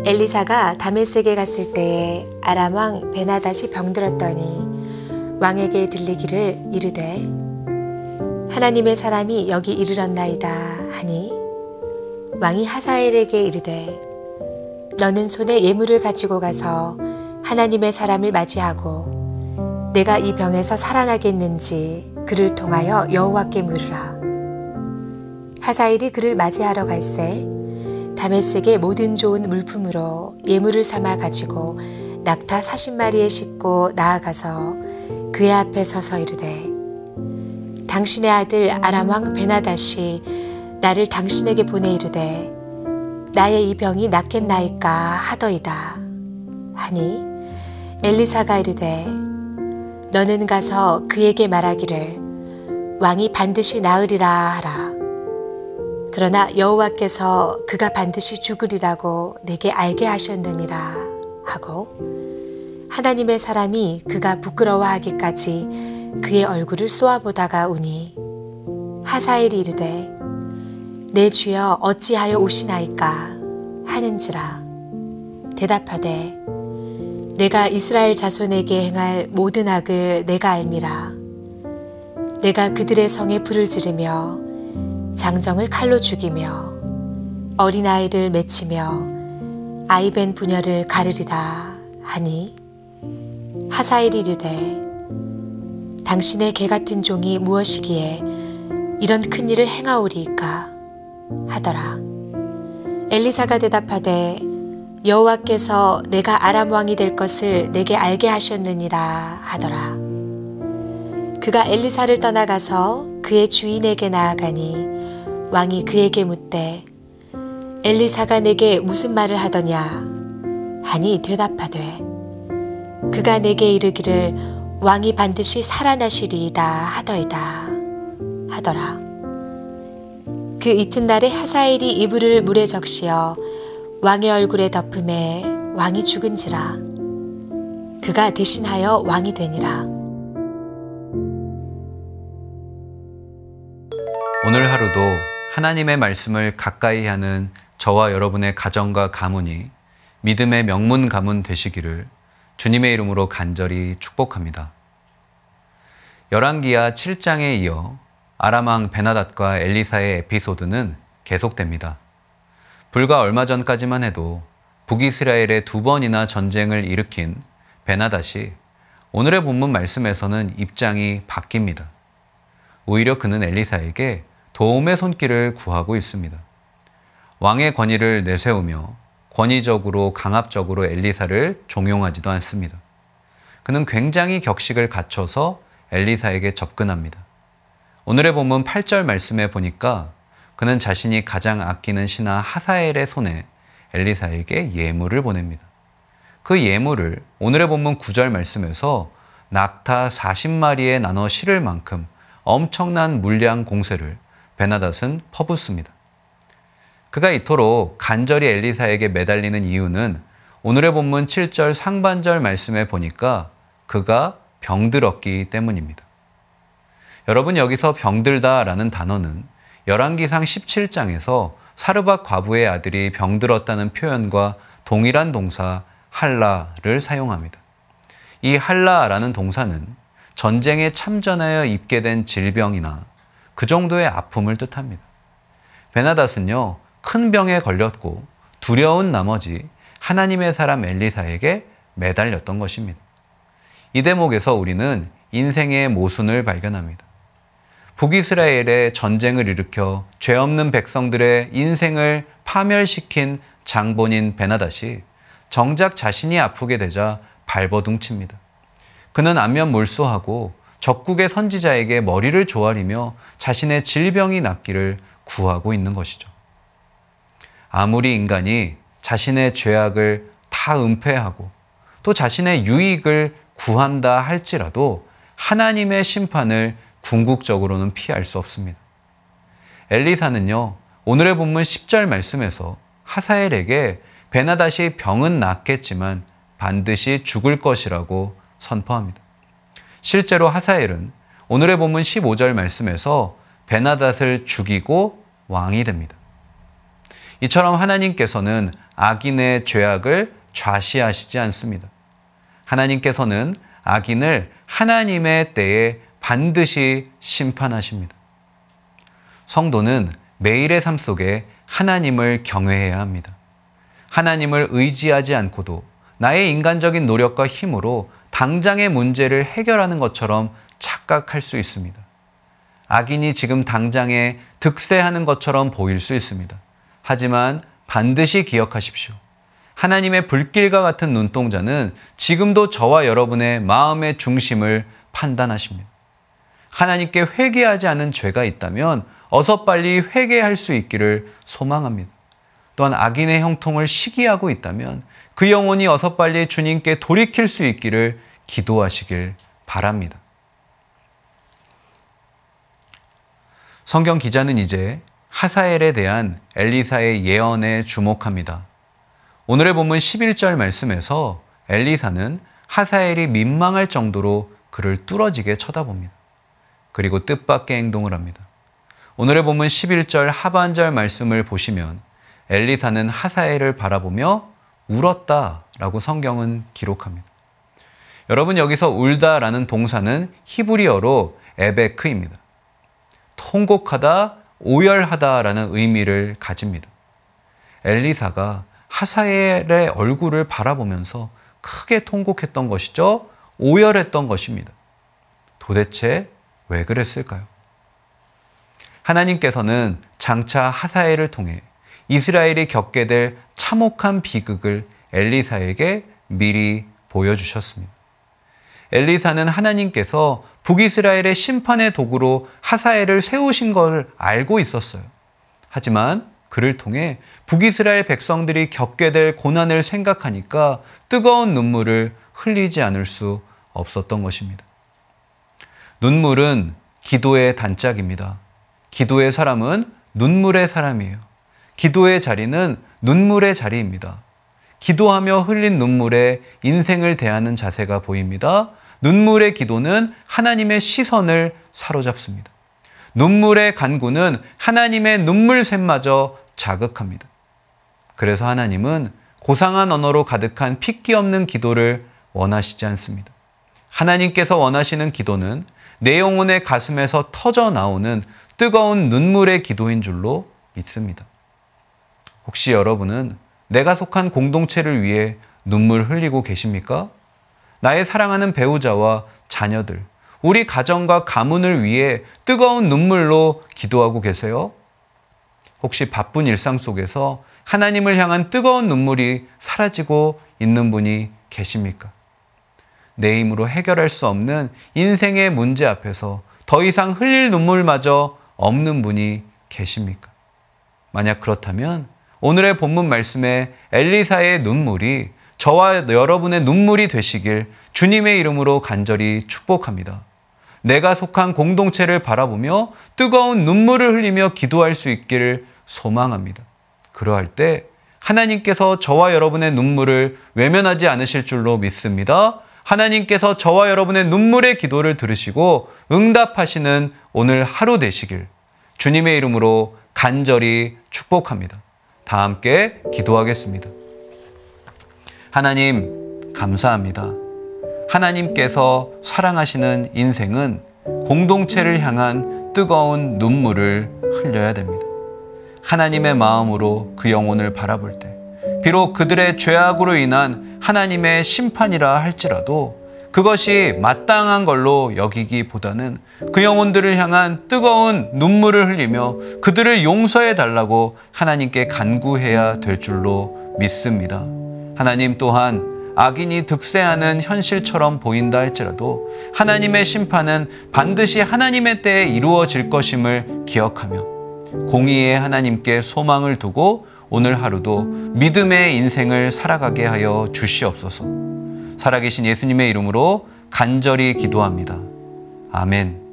엘리사가 다메섹에 갔을 때에 아람 왕 베나닷이 병들었더니 왕에게 들리기를 이르되 하나님의 사람이 여기 이르렀나이다 하니 왕이 하사엘에게 이르되 너는 손에 예물을 가지고 가서 하나님의 사람을 맞이하고 내가 이 병에서 살아나겠는지 그를 통하여 여호와께 물으라. 하사엘이 그를 맞이하러 갈새 다메섹의 모든 좋은 물품으로 예물을 삼아 가지고 낙타 40마리에 싣고 나아가서 그의 앞에 서서 이르되 당신의 아들 아람 왕 베나닷이 나를 당신에게 보내 이르되 나의 이 병이 낫겠나이까 하더이다 하니 엘리사가 이르되 너는 가서 그에게 말하기를 왕이 반드시 나으리라 하라. 그러나 여호와께서 그가 반드시 죽으리라고 내게 알게 하셨느니라 하고 하나님의 사람이 그가 부끄러워하기까지 그의 얼굴을 쏘아보다가 우니 하사엘이 이르되 내 주여 어찌하여 오시나이까 하는지라. 대답하되 내가 이스라엘 자손에게 행할 모든 악을 내가 알미라. 내가 그들의 성에 불을 지르며 장정을 칼로 죽이며 어린아이를 맺히며 아이벤 부녀를 가르리라 하니 하사엘이 이르되 당신의 개같은 종이 무엇이기에 이런 큰 일을 행하오리이까 하더라. 엘리사가 대답하되 여호와께서 내가 아람 왕이 될 것을 내게 알게 하셨느니라 하더라. 그가 엘리사를 떠나가서 그의 주인에게 나아가니 왕이 그에게 묻되 엘리사가 내게 무슨 말을 하더냐 하니 대답하되 그가 내게 이르기를 왕이 반드시 살아나시리이다 하더이다 하더라. 그 이튿날에 하사엘이 이불을 물에 적시어 왕의 얼굴에 덮음에 왕이 죽은지라. 그가 대신하여 왕이 되니라. 오늘 하루도 하나님의 말씀을 가까이 하는 저와 여러분의 가정과 가문이 믿음의 명문 가문 되시기를 주님의 이름으로 간절히 축복합니다. 열왕기하 7장에 이어 아람 왕 베나닷과 엘리사의 에피소드는 계속됩니다. 불과 얼마 전까지만 해도 북이스라엘에 2번이나 전쟁을 일으킨 베나닷이 오늘의 본문 말씀에서는 입장이 바뀝니다. 오히려 그는 엘리사에게 도움의 손길을 구하고 있습니다. 왕의 권위를 내세우며 권위적으로 강압적으로 엘리사를 종용하지도 않습니다. 그는 굉장히 격식을 갖춰서 엘리사에게 접근합니다. 오늘의 본문 8절 말씀에 보니까 그는 자신이 가장 아끼는 신하 하사엘의 손에 엘리사에게 예물을 보냅니다. 그 예물을 오늘의 본문 9절 말씀에서 낙타 40마리에 나눠 실을 만큼 엄청난 물량 공세를 베나닷은 퍼붓습니다. 그가 이토록 간절히 엘리사에게 매달리는 이유는 오늘의 본문 7절 상반절 말씀에 보니까 그가 병들었기 때문입니다. 여러분, 여기서 병들다라는 단어는 열왕기상 17장에서 사르밧 과부의 아들이 병들었다는 표현과 동일한 동사 할라를 사용합니다. 이 할라라는 동사는 전쟁에 참전하여 입게 된 질병이나 그 정도의 아픔을 뜻합니다. 베나닷은요, 큰 병에 걸렸고 두려운 나머지 하나님의 사람 엘리사에게 매달렸던 것입니다. 이 대목에서 우리는 인생의 모순을 발견합니다. 북이스라엘에 전쟁을 일으켜 죄 없는 백성들의 인생을 파멸시킨 장본인 베나닷이 정작 자신이 아프게 되자 발버둥칩니다. 그는 안면몰수하고 적국의 선지자에게 머리를 조아리며 자신의 질병이 낫기를 구하고 있는 것이죠. 아무리 인간이 자신의 죄악을 다 은폐하고 또 자신의 유익을 구한다 할지라도 하나님의 심판을 궁극적으로는 피할 수 없습니다. 엘리사는요, 오늘의 본문 10절 말씀에서 하사엘에게 베나닷이 병은 낫겠지만 반드시 죽을 것이라고 선포합니다. 실제로 하사엘은 오늘의 본문 15절 말씀에서 베나닷을 죽이고 왕이 됩니다. 이처럼 하나님께서는 악인의 죄악을 좌시하시지 않습니다. 하나님께서는 악인을 하나님의 때에 반드시 심판하십니다. 성도는 매일의 삶 속에 하나님을 경외해야 합니다. 하나님을 의지하지 않고도 나의 인간적인 노력과 힘으로 당장의 문제를 해결하는 것처럼 착각할 수 있습니다. 악인이 지금 당장에 득세하는 것처럼 보일 수 있습니다. 하지만 반드시 기억하십시오. 하나님의 불길과 같은 눈동자는 지금도 저와 여러분의 마음의 중심을 판단하십니다. 하나님께 회개하지 않은 죄가 있다면 어서 빨리 회개할 수 있기를 소망합니다. 또한 악인의 형통을 시기하고 있다면 그 영혼이 어서 빨리 주님께 돌이킬 수 있기를 기도하시길 바랍니다. 성경 기자는 이제 하사엘에 대한 엘리사의 예언에 주목합니다. 오늘의 본문 11절 말씀에서 엘리사는 하사엘이 민망할 정도로 그를 뚫어지게 쳐다봅니다. 그리고 뜻밖의 행동을 합니다. 오늘의 본문 11절 하반절 말씀을 보시면 엘리사는 하사엘을 바라보며 울었다라고 성경은 기록합니다. 여러분, 여기서 울다라는 동사는 히브리어로 에베크입니다. 통곡하다, 오열하다라는 의미를 가집니다. 엘리사가 하사엘의 얼굴을 바라보면서 크게 통곡했던 것이죠. 오열했던 것입니다. 도대체 왜 그랬을까요? 하나님께서는 장차 하사엘을 통해 이스라엘이 겪게 될 참혹한 비극을 엘리사에게 미리 보여주셨습니다. 엘리사는 하나님께서 북이스라엘의 심판의 도구로 하사엘을 세우신 걸 알고 있었어요. 하지만 그를 통해 북이스라엘 백성들이 겪게 될 고난을 생각하니까 뜨거운 눈물을 흘리지 않을 수 없었던 것입니다. 눈물은 기도의 단짝입니다. 기도의 사람은 눈물의 사람이에요. 기도의 자리는 눈물의 자리입니다. 기도하며 흘린 눈물에 인생을 대하는 자세가 보입니다. 눈물의 기도는 하나님의 시선을 사로잡습니다. 눈물의 간구는 하나님의 눈물샘마저 자극합니다. 그래서 하나님은 고상한 언어로 가득한 핏기 없는 기도를 원하시지 않습니다. 하나님께서 원하시는 기도는 내 영혼의 가슴에서 터져 나오는 뜨거운 눈물의 기도인 줄로 믿습니다. 혹시 여러분은 내가 속한 공동체를 위해 눈물 흘리고 계십니까? 나의 사랑하는 배우자와 자녀들, 우리 가정과 가문을 위해 뜨거운 눈물로 기도하고 계세요? 혹시 바쁜 일상 속에서 하나님을 향한 뜨거운 눈물이 사라지고 있는 분이 계십니까? 내 힘으로 해결할 수 없는 인생의 문제 앞에서 더 이상 흘릴 눈물마저 없는 분이 계십니까? 만약 그렇다면 오늘의 본문 말씀에 엘리사의 눈물이 저와 여러분의 눈물이 되시길 주님의 이름으로 간절히 축복합니다. 내가 속한 공동체를 바라보며 뜨거운 눈물을 흘리며 기도할 수 있기를 소망합니다. 그러할 때 하나님께서 저와 여러분의 눈물을 외면하지 않으실 줄로 믿습니다. 하나님께서 저와 여러분의 눈물의 기도를 들으시고 응답하시는 오늘 하루 되시길 주님의 이름으로 간절히 축복합니다. 다 함께 기도하겠습니다. 하나님, 감사합니다. 하나님께서 사랑하시는 인생은 공동체를 향한 뜨거운 눈물을 흘려야 됩니다. 하나님의 마음으로 그 영혼을 바라볼 때 비록 그들의 죄악으로 인한 하나님의 심판이라 할지라도 그것이 마땅한 걸로 여기기보다는 그 영혼들을 향한 뜨거운 눈물을 흘리며 그들을 용서해 달라고 하나님께 간구해야 될 줄로 믿습니다. 하나님 또한 악인이 득세하는 현실처럼 보인다 할지라도 하나님의 심판은 반드시 하나님의 때에 이루어질 것임을 기억하며 공의의 하나님께 소망을 두고 오늘 하루도 믿음의 인생을 살아가게 하여 주시옵소서. 살아계신 예수님의 이름으로 간절히 기도합니다. 아멘.